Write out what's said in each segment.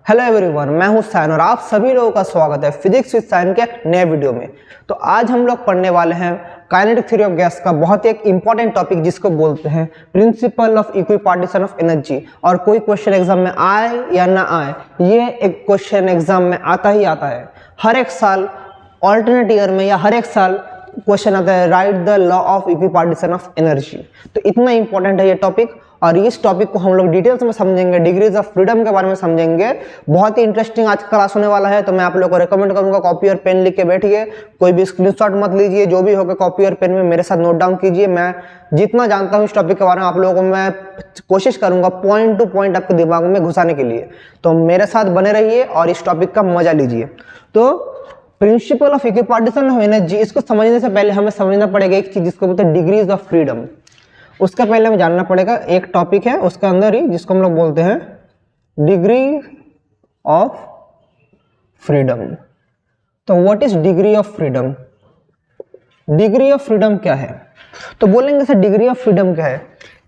Hello everyone, मैं हूं sign और आप सभी लोगों का स्वागत है फिजिक्स विद साइन के एक नए वीडियो में। तो आज हम लोग पढ़ने वाले हैं काइनेटिक थ्योरी ऑफ गैस का बहुत ही एक इंपॉर्टेंट टॉपिक जिसको बोलते हैं principle of equipartition of energy. और कोई क्वेश्चन एग्जाम में आए या ना आए, ये एक क्वेश्चन एग्जाम में आता ही आता है। हर एक साल ऑल्टरनेट ईयर में या हर एक साल क्वेश्चन आता है, right the law of equipartition of energy. तो इतना इंपॉर्टेंट है ये टॉपिक और इस टॉपिक को हम लोग डिटेल्स में समझेंगे, डिग्रीज ऑफ फ्रीडम के बारे में समझेंगे। बहुत ही इंटरेस्टिंग आज क्लास होने वाला है, तो मैं आप लोगों को रेकमेंड करूंगा कॉपी और पेन लिख के बैठिए, कोई भी स्क्रीनशॉट मत लीजिए, जो भी होगा कॉपी और पेन में मेरे साथ नोट डाउन कीजिए। मैं जितना जानता हूँ इस टॉपिक के बारे में आप लोगों को मैं कोशिश करूंगा पॉइंट टू पॉइंट आपके दिमाग में घुसाने के लिए, तो मेरे साथ बने रहिए और इस टॉपिक का मजा लीजिए। तो principle of equipartition of energy, इसको समझने से पहले हमें समझना पड़ेगा एक चीज जिसको बोलते हैं डिग्रीज ऑफ फ्रीडम। उसका पहले हमें जानना पड़ेगा, एक टॉपिक है उसके अंदर ही जिसको हम लोग बोलते हैं डिग्री ऑफ फ्रीडम। तो what is degree of freedom? Degree of freedom क्या है? तो बोलेंगे सर डिग्री ऑफ फ्रीडम क्या है?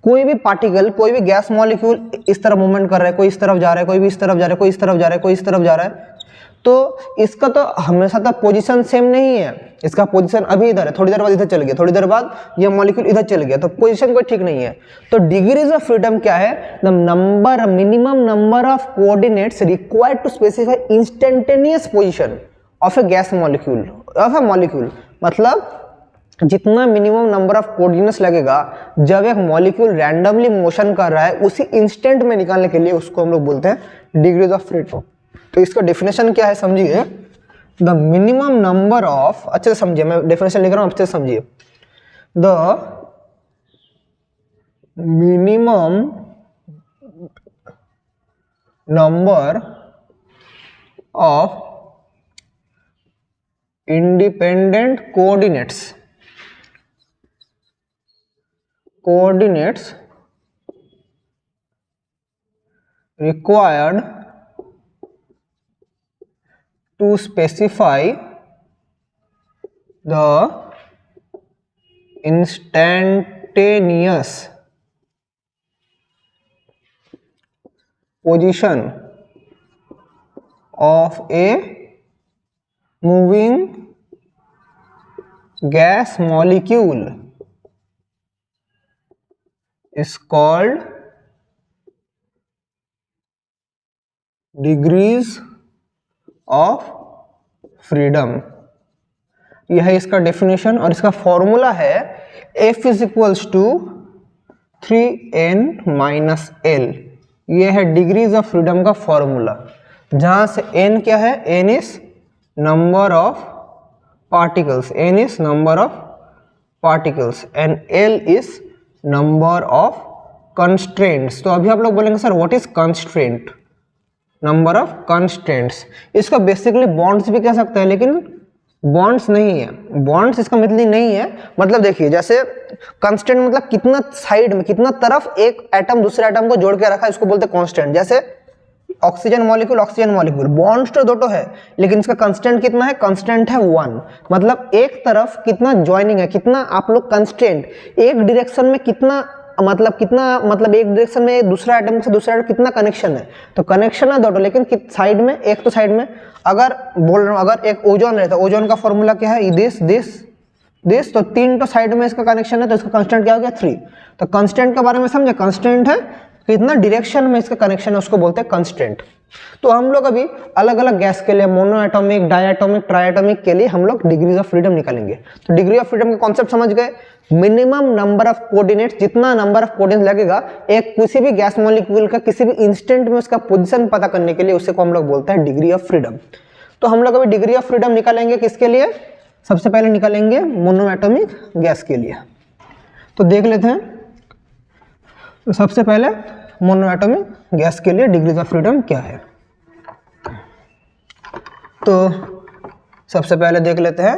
कोई भी पार्टिकल, कोई भी गैस मॉलिक्यूल इस तरफ मूवमेंट कर रहा है, कोई इस तरफ जा रहा है, कोई भी इस तरफ जा रहा है, कोई इस तरफ जा रहा है, कोई इस तरफ जा रहा है, तो इसका तो हमेशा तक पोजीशन सेम नहीं है। इसका पोजीशन अभी इधर है, थोड़ी देर बाद इधर चल गया, थोड़ी देर बाद ये मॉलिक्यूल इधर चल गया, तो पोजीशन कोई ठीक नहीं है। तो डिग्रीज ऑफ फ्रीडम क्या है? The number, minimum number of coordinates required to specify instantaneous position of a gas molecule, of a molecule. मतलब जितना मिनिमम नंबर ऑफ कोऑर्डिनेट्स लगेगा जब एक मॉलिक्यूल रैंडमली मोशन कर रहा है, उसी इंस्टेंट में निकालने के लिए उसको हम लोग बोलते हैं डिग्रीज ऑफ फ्रीडम। तो इसका डेफिनेशन क्या है समझिए, द मिनिमम नंबर ऑफ, अच्छे से समझिए, मैं डेफिनेशन लिख रहा हूं, अच्छे से समझिए। The minimum number of independent coordinates required to specify the instantaneous position of a moving gas molecule is called degrees of freedom. यह है इसका डेफिनेशन और इसका फॉर्मूला है F is equals to 3n minus L। यह है degrees of freedom का formula, जहां से n क्या है? n is number of particles, n is number of particles and L is number of constraints. तो अभी आप लोग बोलेंगे sir what is constraint? Number of constraints. इसको बेसिकली बॉन्ड्स भी कह सकते हैं, लेकिन बॉन्ड्स नहीं है, बॉन्ड्स इसका मतलब नहीं है। मतलब देखिए, जैसे कंस्टेंट मतलब कितना साइड में, कितना तरफ एक एटम दूसरे एटम को जोड़ के रखा है, इसको बोलते हैं कांस्टेंट। जैसे ऑक्सीजन मॉलिक्यूल, बॉन्ड्स तो दो है, लेकिन इसका कंस्टेंट कितना है? कंस्टेंट है 1। मतलब एक तरफ कितना ज्वाइनिंग है, कितना आप लोग कंस्टेंट, एक डायरेक्शन में कितना, मतलब एक डायरेक्शन में दूसरा एटम से दूसरा एटम कितना कनेक्शन है? तो कनेक्शन है दो, लेकिन साइड में, एक तो साइड में अगर बोल रहा हूँ, अगर एक ओजोन रहता है, ओजोन का फॉर्मूला क्या है? दिस, तो 3 तो साइड में इसका कनेक्शन है, तो इसका कांस्टेंट क्या हो गया? 3। तो कांस्टेंट के बारे में समझे, कांस्टेंट है कितना डायरेक्शन में इसका कनेक्शन है, उसको बोलते हैं कांस्टेंट। तो हम लोग अभी अलग अलग गैस के लिए, मोनो एटॉमिक, डायटॉमिक, ट्राइएटॉमिक के लिए हम लोग डिग्रीज ऑफ फ्रीडम निकालेंगे। तो डिग्री ऑफ फ्रीडम का कॉन्सेप्ट समझ गए, मिनिमम नंबर ऑफ कोऑर्डिनेट्स, जितना नंबर ऑफ कोऑर्डिनेट्स लगेगा एक किसी भी गैस मॉलिक्यूल का किसी भी इंस्टेंट में उसका पोजीशन पता करने के लिए, उसे को हम लोग बोलते हैं डिग्री ऑफ फ्रीडम। तो हम लोग अभी डिग्री ऑफ फ्रीडम निकालेंगे किसके लिए? सबसे पहले निकालेंगे मोनो एटॉमिक गैस के लिए। तो देख लेते हैं, तो सबसे पहले मोनो एटॉमिक गैस के लिए डिग्रीज ऑफ फ्रीडम क्या है। तो सबसे पहले देख लेते हैं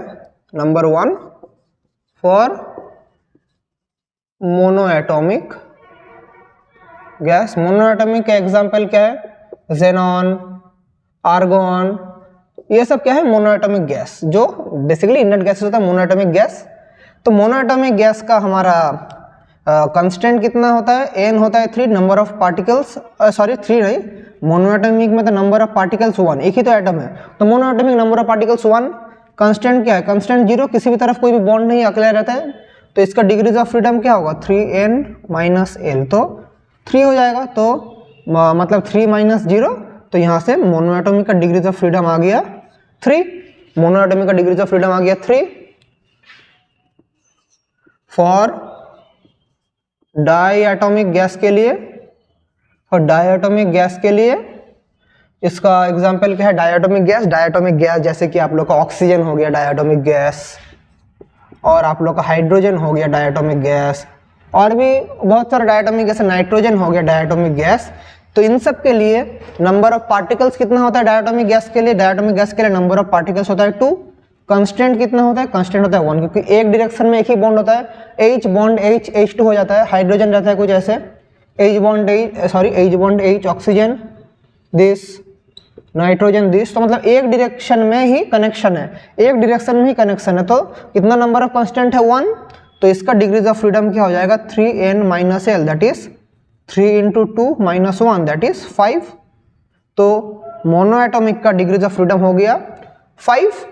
number 1 for mono atomic gas. Mono atomic का एग्जाम्पल क्या है? जेनॉन, आर्गॉन, ये सब क्या है? मोनो एटॉमिक गैस, जो बेसिकली इनर्ट गैस होता है मोनो एटॉमिक गैस। तो मोनो एटॉमिक गैस का हमारा कांस्टेंट कितना होता है? n होता है 3, नंबर ऑफ पार्टिकल्स, सॉरी 3 नहीं, मोनोएटॉमिक में तो नंबर ऑफ पार्टिकल्स 1, एक ही तो एटम है, तो monoatomic number of particles 1, constant क्या है, कांस्टेंट 0, किसी भी तरफ कोई भी बॉन्ड नहीं अकेला रहता है, तो इसका डिग्रीज ऑफ फ्रीडम क्या होगा 3n माइनस एल, तो 3 हो जाएगा, तो मतलब 3 माइनस 0, तो यहाँ से मोनोएटॉमिक का डिग्रीज ऑफ फ्रीडम आ गया 3, मोनोएटॉमिक का डिग्रीज ऑफ फ्रीडम आ गया 3। फॉर डाईएटॉमिक गैस के लिए, और डाईएटॉमिक गैस के लिए इसका एग्जांपल क्या है, डाईएटॉमिक गैस, डाईएटॉमिक गैस जैसे कि आप लोग का ऑक्सीजन हो गया डाईएटॉमिक गैस, और आप लोग का हाइड्रोजन हो गया डाईएटॉमिक गैस, और भी बहुत सारे डाईएटॉमिक गैस, नाइट्रोजन हो गया डाईएटॉमिक गैस। तो इन सब के लिए नंबर ऑफ पार्टिकल्स कितना होता है डाईएटॉमिक गैस के लिए, डाईएटॉमिक गैस के लिए नंबर ऑफ पार्टिकल्स होता है 2, कांस्टेंट कितना होता है, कांस्टेंट होता है 1, क्योंकि एक डायरेक्शन में एक ही बॉन्ड होता है, H बॉन्ड H H2 हो जाता है, हाइड्रोजन रहता है कुछ ऐसे, H bond H oxygen this, nitrogen this, तो मतलब एक डायरेक्शन में ही कनेक्शन है, एक डायरेक्शन में ही कनेक्शन है, तो कितना नंबर ऑफ कांस्टेंट है 1, तो इसका डिग्रीज ऑफ फ्रीडम क्या हो जाएगा 3n minus L, that is 3 × 2 - 1 that is 5, तो मोनोएटॉमिक का डिग्रीज ऑफ फ्रीडम हो गया 5।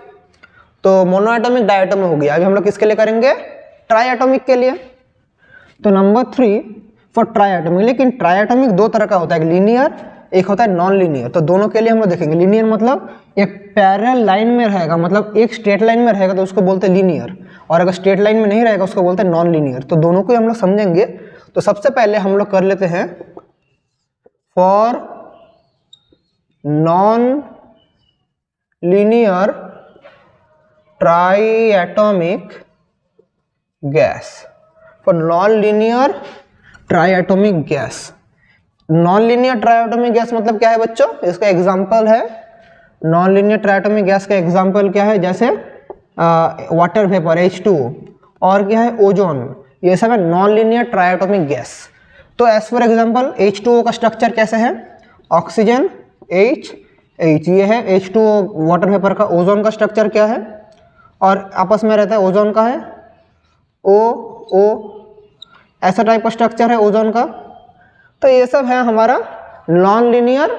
तो मोनोएटॉमिक डाईएटॉमिक हो गया। अभी हम लोग किसके लिए करेंगे, ट्राईएटॉमिक के लिए। तो नंबर 3 फॉर ट्राईएटॉमिक, लेकिन ट्राईएटॉमिक दो तरह का होता है, एक लीनियर एक होता है नॉन लीनियर, तो दोनों के लिए हम लोग देखेंगे। लीनियर मतलब एक पैरेलल लाइन में रहेगा, मतलब एक स्ट्रेट लाइन में रहेगा तो उसको बोलते हैं लीनियर, और अगर स्ट्रेट लाइन में नहीं रहेगा उसको बोलते हैं नॉन लीनियर, तो दोनों को हम लोग समझेंगे। तो सबसे पहले हम लोग कर लेते हैं for non linear triatomic gas, for non linear triatomic gas. Non linear triatomic gas मतलब क्या है बच्चों, इसका एग्जांपल है, नॉन लीनियर ट्राईएटॉमिक गैस का एग्जांपल क्या है, जैसे वाटर वेपर H2O, और क्या है ओजोन, ये सब है नॉन लीनियर ट्राईएटॉमिक गैस। तो एज फॉर एग्जांपल H2O का स्ट्रक्चर कैसे है, ऑक्सीजन H ये है H2O, वाटर वेपर का। ओजोन का स्ट्रक्चर क्या है, और आपस में रहता है, ओजोन का है O, ऐसा टाइप का स्ट्रक्चर है ओजोन का। तो ये सब है हमारा नॉन लीनियर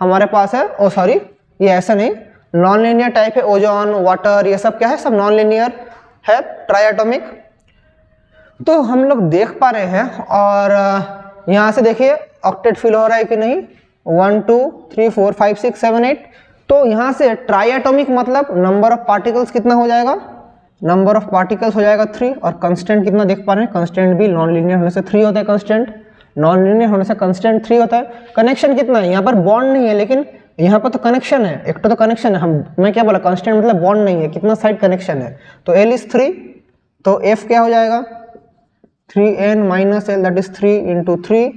हमारे पास है, ओ सॉरी ये ऐसा नहीं, नॉन लीनियर टाइप है, ओजोन वाटर ये सब क्या है, सब नॉन लीनियर है ट्राईएटॉमिक। तो हम लोग देख पा रहे हैं, और यहाँ से देखिए ऑक्टेट फिल हो रहा है कि नहीं, 1 2 3 4 5 6 7 8। तो यहाँ से ट्राईएटॉमिक मतलब नंबर ऑफ पार्टिकल्स कितना हो जाएगा, नंबर ऑफ पार्टिकल्स हो जाएगा 3, और कंस्टेंट कितना देख पा रहे हैं, कंस्टेंट भी नॉन लीनियर होने से 3 होता है, कंस्टेंट नॉन लीनियर होने से कंस्टेंट 3 होता है। कनेक्शन कितना है, यहाँ पर बॉन्ड नहीं है, लेकिन यहाँ पर तो कनेक्शन है, एक तो कनेक्शन है, मैं क्या बोला, कंस्टेंट मतलब बॉन्ड नहीं है, कितना साइड कनेक्शन है, तो L इज 3, तो F क्या हो जाएगा 3n minus L, that is 3 × 3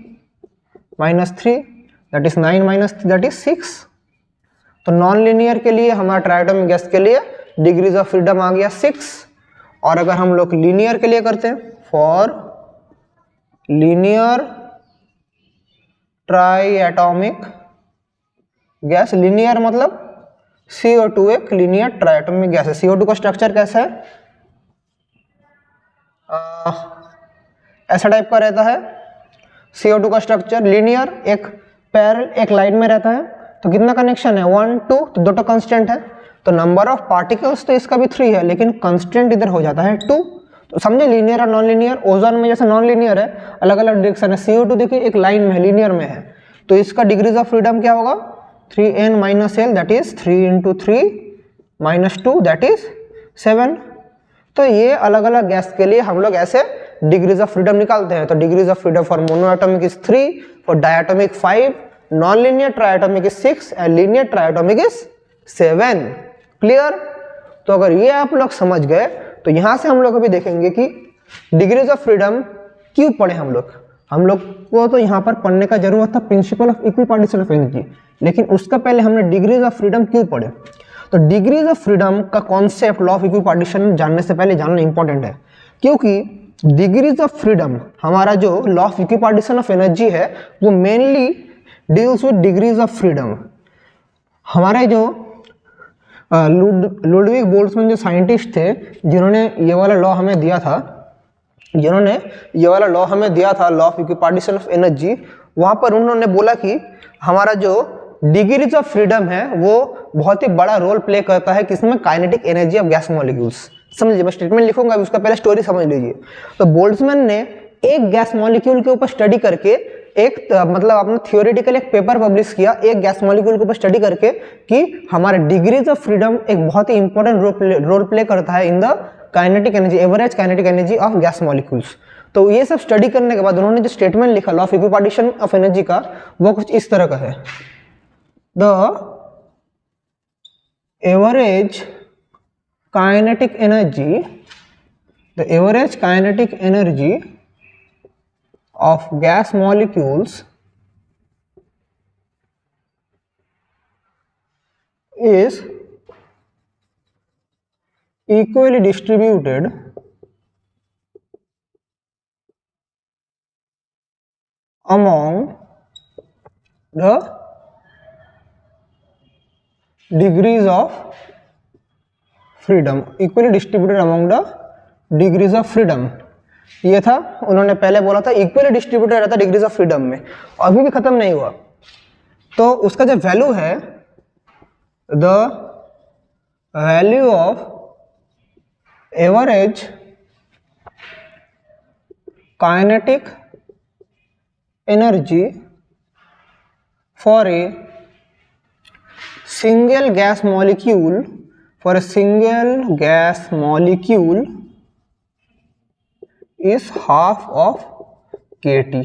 - 3 that is 9 - 3 that is 6। तो नॉन लीनियर के लिए हमारा ट्राईएटॉमिक गैस के लिए डिग्रीज ऑफ फ्रीडम आ गया 6, और अगर हम लोग लीनियर के लिए करते हैं, for linear triatomic gas, linear मतलब CO2 एक लीनियर ट्राईएटॉमिक गैस है। CO2 का स्ट्रक्चर कैसा है, ऐसा टाइप का रहता है CO2 का स्ट्रक्चर, लीनियर एक पैरेलल एक लाइन में रहता है। तो कितना कनेक्शन है 1 2, तो दो कांस्टेंट है, तो नंबर ऑफ पार्टिकल्स तो इसका भी 3 है, लेकिन कांस्टेंट इधर हो जाता है 2। तो समझे लीनियर और नॉन लीनियर। ओजोन में जैसे नॉन लीनियर है, अलग अलग डायरेक्शन है, CO2 देखिए एक लाइन में है, लीनियर में है, तो इसका डिग्रीज ऑफ फ्रीडम क्या होगा 3n minus L, that is 3 × 3 - 2 that is 7। तो ये अलग अलग गैस के लिए हम लोग ऐसे डिग्रीज ऑफ फ्रीडम निकालते हैं। तो degrees of freedom for monoatomic is 3, for diatomic 5, non linear triatomic is 6 and linear triatomic is 7। Clear. तो अगर ये आप लोग समझ गए, तो यहाँ से हम लोग अभी देखेंगे कि डिग्रीज ऑफ फ्रीडम क्यों पढ़े हम लोग को तो यहाँ पर पढ़ने का जरूरत था principle of equipartition of energy, लेकिन उसका पहले हमने डिग्रीज ऑफ फ्रीडम क्यों पढ़े। तो डिग्रीज ऑफ फ्रीडम का कॉन्सेप्ट लॉ ऑफ इक्विपार्टीशन जानने से पहले जानना इंपॉर्टेंट है, क्योंकि डिग्रीज ऑफ फ्रीडम हमारा जो law of equipartition of energy है वो mainly deals with degrees of freedom. हमारे जो लुडविग बोल्ट्जमैन जो साइंटिस्ट थे जिन्होंने ये वाला लॉ हमें दिया था, law of equipartition of energy, वहां पर उन्होंने बोला कि हमारा जो डिग्रीज ऑफ फ्रीडम है वो बहुत ही बड़ा रोल प्ले करता है किसमें, kinetic energy of gas molecules. समझिए, मैं स्टेटमेंट लिखूंगा, उसका पहले स्टोरी समझ लीजिए। तो बोल्ट्जमैन ने एक गैस मॉलिक्यूल के ऊपर स्टडी करके मतलब अपना थियोरेटिकल एक पेपर पब्लिश किया एक गैस मॉलिक्यूल के ऊपर स्टडी करके कि हमारे डिग्रीज ऑफ फ्रीडम एक बहुत ही इंपॉर्टेंट रोल प्ले करता है in the kinetic energy, average kinetic energy of gas molecules. तो ये सब स्टडी करने के बाद उन्होंने जो स्टेटमेंट लिखा law of equipartition of energy का, वो कुछ इस तरह का है। The average kinetic energy, the average kinetic energy of gas molecules is equally distributed among the degrees of freedom, equally distributed among the degrees of freedom। ये था, उन्होंने पहले बोला था इक्वली डिस्ट्रीब्यूटेड रहता डिग्रीज ऑफ फ्रीडम में, अभी भी खत्म नहीं हुआ। तो उसका जो वैल्यू है, the value of average kinetic energy for a single gas molecule, for a single gas molecule is half of kT।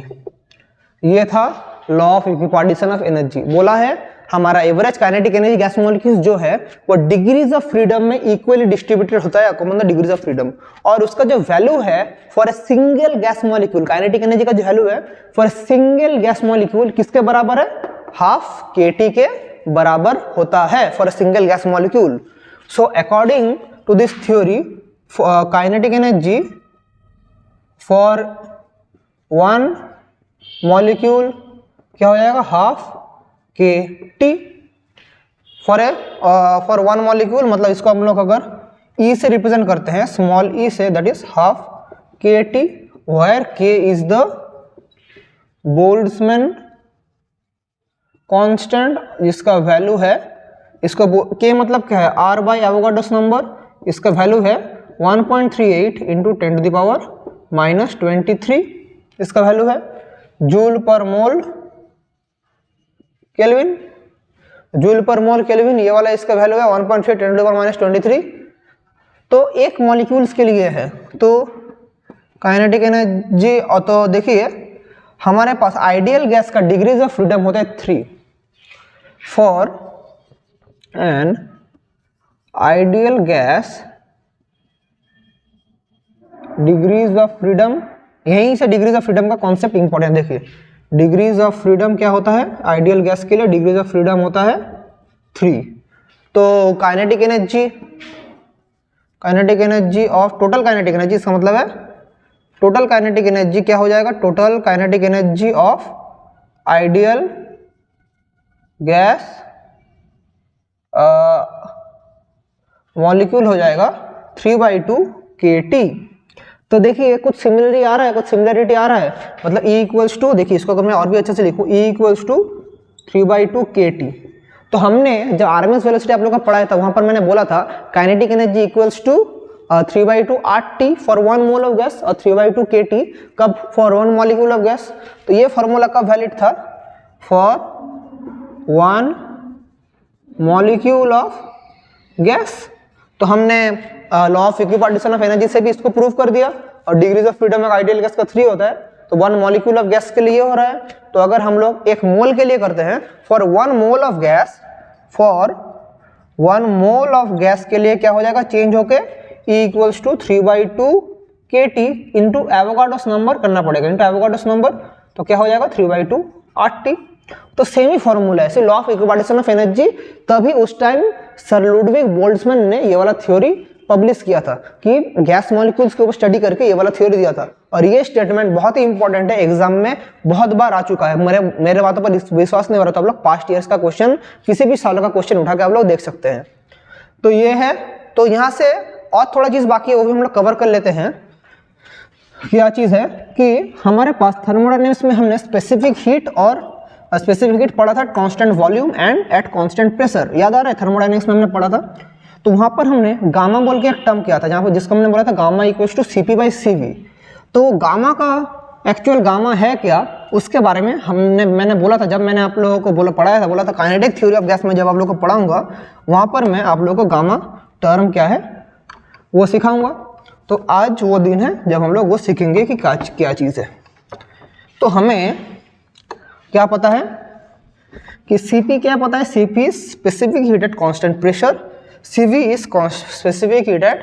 ये था law of equipartition of energy. बोला है हमारा average kinetic energy gas molecules जो है वो degrees of freedom में equally distributed होता है, according two degrees of freedom. और उसका जो वैल्यू है for a single gas molecule, kinetic energy का जो वैल्यू है for a single gas molecule किसके बराबर है, हाफ kT के बराबर होता है for a single gas molecule. So according to this theory kinetic energy for one molecule क्या हो जाएगा, half kT for one molecule. मतलब इसको हम लोग अगर E से रिप्रेजेंट करते हैं, स्मॉल e से, that is half kT, where k is the Boltzmann constant जिसका वैल्यू है, इसको k मतलब क्या है, R बाई एवोगाड्रोस नंबर, इसका वैल्यू है 1.38 इंटू 10 टू द पावर -23, इसका वैल्यू है जूल पर मोल केल्विन, जूल पर मोल केल्विन, ये वाला इसका वैल्यू है 1.3 10 टू द पावर -23। तो एक मॉलिक्यूल्स के लिए है। तो काइनेटिक एनर्जी, और तो देखिए हमारे पास आइडियल गैस का डिग्रीज ऑफ फ्रीडम होता है 3 for an ideal gas degrees of freedom. यहीं से डिग्रीज ऑफ फ्रीडम का कॉन्सेप्ट इंपॉर्टेंट देखिए, डिग्रीज ऑफ फ्रीडम क्या होता है, आइडियल गैस के लिए डिग्रीज ऑफ फ्रीडम होता है 3। तो kinetic energy of total kinetic energy, इसका मतलब है टोटल काइनेटिक एनर्जी क्या हो जाएगा, total kinetic energy of ideal gas molecule हो जाएगा 3/2 kT। तो देखिए कुछ सिमिलरिटी आ रहा है, कुछ सिमिलरिटी आ रहा है, मतलब E इक्वल्स टू, देखिए इसको अगर मैं और भी अच्छे से लिखूँ, E इक्वल्स टू 3/2 kT। तो हमने जब आरएमएस वेलोसिटी आप लोगों का पढ़ाया था, वहां पर मैंने बोला था kinetic energy equals to 3/2 RT for 1 mole of gas और 3/2 kT कब, फॉर 1 मॉलिक्यूल ऑफ गैस। तो ये फॉर्मूला कब वैलिड था, फॉर 1 मॉलिक्यूल ऑफ गैस। तो हमने law of equipartition of energy से भी इसको प्रूव कर दिया, और degrees of freedom of ideal gas का 3 होता है, तो 1 मॉलिक्यूल ऑफ गैस के लिए हो रहा है। तो अगर हम लोग 1 मोल के लिए करते हैं, for 1 mole of gas, for 1 mole of gas के लिए क्या हो जाएगा, चेंज होके E equals to 3/2 kT into Avogadro's number करना पड़ेगा, इंटू एवोगाड्रोस नंबर, तो क्या हो जाएगा 3/2 RT। तो सेम ही फॉर्मूला है law of equipartition of energy. तभी उस टाइम सर लुडविग बोल्ट्जमैन ने ये वाला थ्योरी पब्लिश किया था कि गैस मॉलिक्यूल्स के ऊपर स्टडी करके ये वाला थ्योरी दिया था। और ये स्टेटमेंट बहुत ही इंपॉर्टेंट है, एग्जाम में बहुत बार आ चुका है। मेरे बातों पर विश्वास नहीं हो रहा तो आप लोग पास्ट ईयर्स का क्वेश्चन, किसी भी साल का क्वेश्चन उठा के आप लोग देख सकते हैं। तो ये है, तो यहाँ से और थोड़ा चीज बाकी है वो भी हम लोग कवर कर लेते हैं। क्या चीज़ है कि हमारे पास थर्मोडायनेमिक्स में हमने स्पेसिफिक हीट और स्पेसिफिक हीट पढ़ा था, constant volume and eight constant pressure, याद आ रहा है? थर्मोडायनेमिक्स में हमने पढ़ा था। तो वहाँ पर हमने गामा बोल के एक टर्म किया था, जहाँ पर जिसको हमने बोला था गामा इक्वल्स टू CP/CV। तो गामा का एक्चुअल गामा है क्या, उसके बारे में मैंने बोला था, जब मैंने आप लोगों को बोला था काइनेटिक थ्योरी ऑफ गैस में जब आप लोगों को पढ़ाऊंगा, वहाँ पर मैं आप लोगों को गामा टर्म क्या है वो सिखाऊंगा। तो आज वो दिन है जब हम लोग वो सीखेंगे कि क्या चीज़ है। तो हमें क्या पता है कि Cp क्या पता है? Cp is specific heat at constant pressure, Cv is specific heat at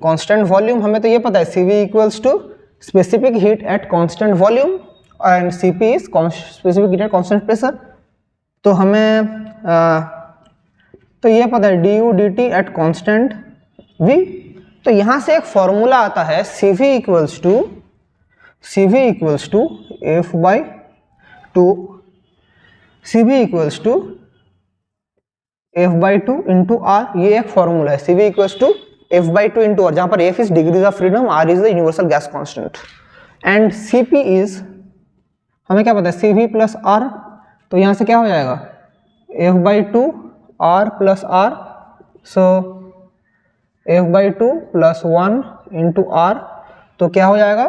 constant volume. हमें तो ये पता है Cv equals to specific heat at constant volume and Cp is specific heat at constant pressure. तो हमें तो ये पता है du dt at constant v। तो यहाँ से एक फॉर्मूला आता है Cv equals to F/2, Cv equals to F/2 into R। ये एक फॉर्मूला है, Cv equals to F/2 into R, जहाँ पर F is degrees of freedom, R is the universal gas constant and Cp is, हमें क्या पता है? Cv plus R। तो यहाँ से क्या हो जाएगा? F/2 R plus R, so F/2 plus 1 into R, तो क्या हो जाएगा?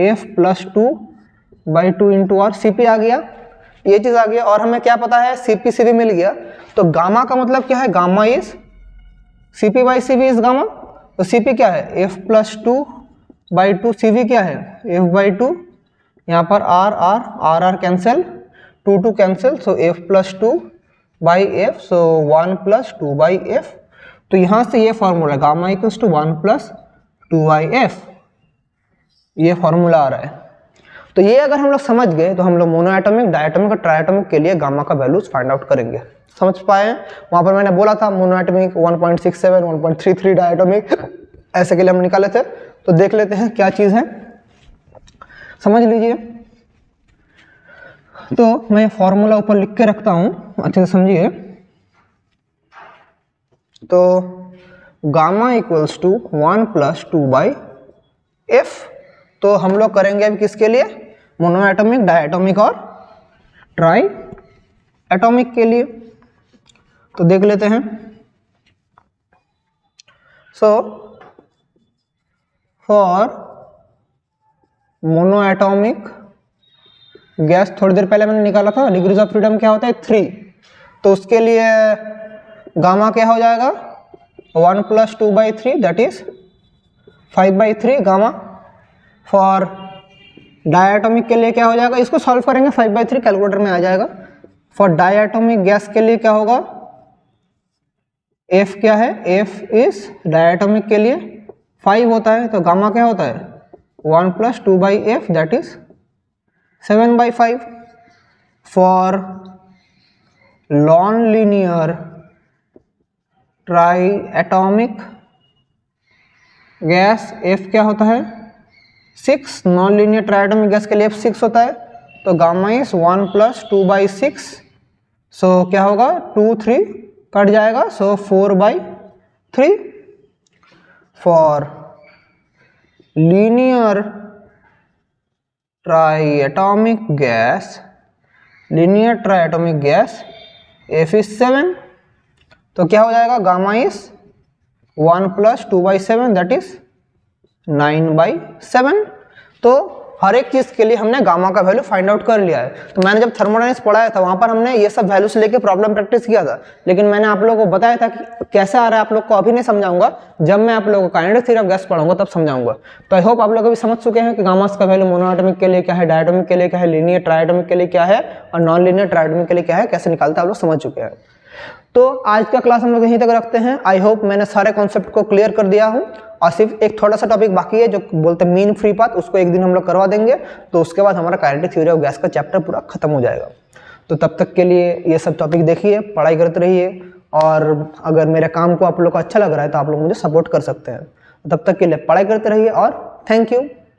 F plus 2/2 into R। Cp आ गया, ये चीज़ आ गया। और हमें क्या पता है? Cp/Cv मिल गया। तो गामा का मतलब क्या है? Gamma is Cp/Cv is gamma. तो Cp क्या है? F प्लस 2/2, Cv क्या है? F/2, यहाँ पर R cancel, 2 cancel, so F plus 2/F, so 1 plus 2/F। तो यहाँ से ये formula gamma equals to 1 plus 2/F, ये फॉर्मूला आ रहा है। तो ये अगर हम लोग समझ गए तो हम लोग मोनोएटॉमिक, डायटॉमिक और ट्राइएटॉमिक के लिए गामा का वैल्यूज फाइंड आउट करेंगे। समझ पाए हैं? वहाँ पर मैंने बोला था मोनोएटॉमिक 1.67, 1.33, डायटॉमिक ऐसे के लिए हम निकाले थे। तो देख लेते हैं क्या चीज़ है, समझ लीजिए। तो मैं फॉर्मूला ऊपर लिख के रखता हूँ, अच्छे से समझिए। तो gamma equals to 1 plus 2/F। तो हम लोग करेंगे अभी किसके लिए? मोनोएटॉमिक, डायटॉमिक और ट्राई एटॉमिक के लिए। तो देख लेते हैं। सो फॉर मोनोएटॉमिक गैस, थोड़ी देर पहले मैंने निकाला था, डिग्रीज ऑफ फ्रीडम क्या होता है? 3। तो उसके लिए गामा क्या हो जाएगा? 1 plus 2/3, that is 5/3 gamma. For diatomic के लिए क्या हो जाएगा? इसको सॉल्व करेंगे, 5/3 कैलकुलेटर में आ जाएगा। फॉर डायटॉमिक गैस के लिए क्या होगा? F क्या है? F इज डायटॉमिक के लिए 5 होता है, तो गामा क्या होता है? 1 plus 2/F, that is 7/5। For non linear try atomic gas F क्या होता है? 6। नॉन लीनियर ट्राइएटॉमिक गैस के लिए F 6 होता है, तो गामा इज 1 प्लस 2/6, सो क्या होगा? 2 3 कट जाएगा, सो 4/3। For linear triatomic gas F is 7, तो क्या हो जाएगा? Gamma is 1 plus 2/7, that is 9/7। तो हर एक चीज़ के लिए हमने गामा का वैल्यू फाइंड आउट कर लिया है। तो मैंने जब थर्मोडायनेमिक्स पढ़ाया था वहाँ पर हमने ये सब वैल्यूज लेके प्रॉब्लम प्रैक्टिस किया था, लेकिन मैंने आप लोगों को बताया था कि कैसे आ रहा है। आप लोग को अभी नहीं समझाऊंगा, जब मैं आप लोगों को काइनेटिक थ्योरी ऑफ गैस पढ़ाऊंगा तब समझाऊंगा। तो आई होप आप लोग अभी समझ चुके हैं कि गामास का वैल्यू मोनोएटॉमिक के लिए क्या है, डायटॉमिक के लिए क्या है, लीनियर ट्राइएटॉमिक के लिए क्या है और नॉन लीनियर ट्राइएटॉमिक के लिए क्या है, कैसे निकालते हैं आप लोग समझ चुके हैं। तो आज का क्लास हम लोग यहीं तक रखते हैं। आई होप मैंने सारे कॉन्सेप्ट को क्लियर कर दिया हूँ, और सिर्फ एक थोड़ा सा टॉपिक बाकी है जो बोलते हैं मीन फ्री पाथ, उसको एक दिन हम लोग करवा देंगे। तो उसके बाद हमारा काइनेटिक थ्योरी ऑफ गैस का चैप्टर पूरा खत्म हो जाएगा। तो तब तक के लिए ये सब टॉपिक देखिए, पढ़ाई करते रहिए, और अगर मेरे काम को आप लोग को अच्छा लग रहा है तो आप लोग मुझे सपोर्ट कर सकते हैं। तब तक के लिए पढ़ाई करते रहिए और थैंक यू।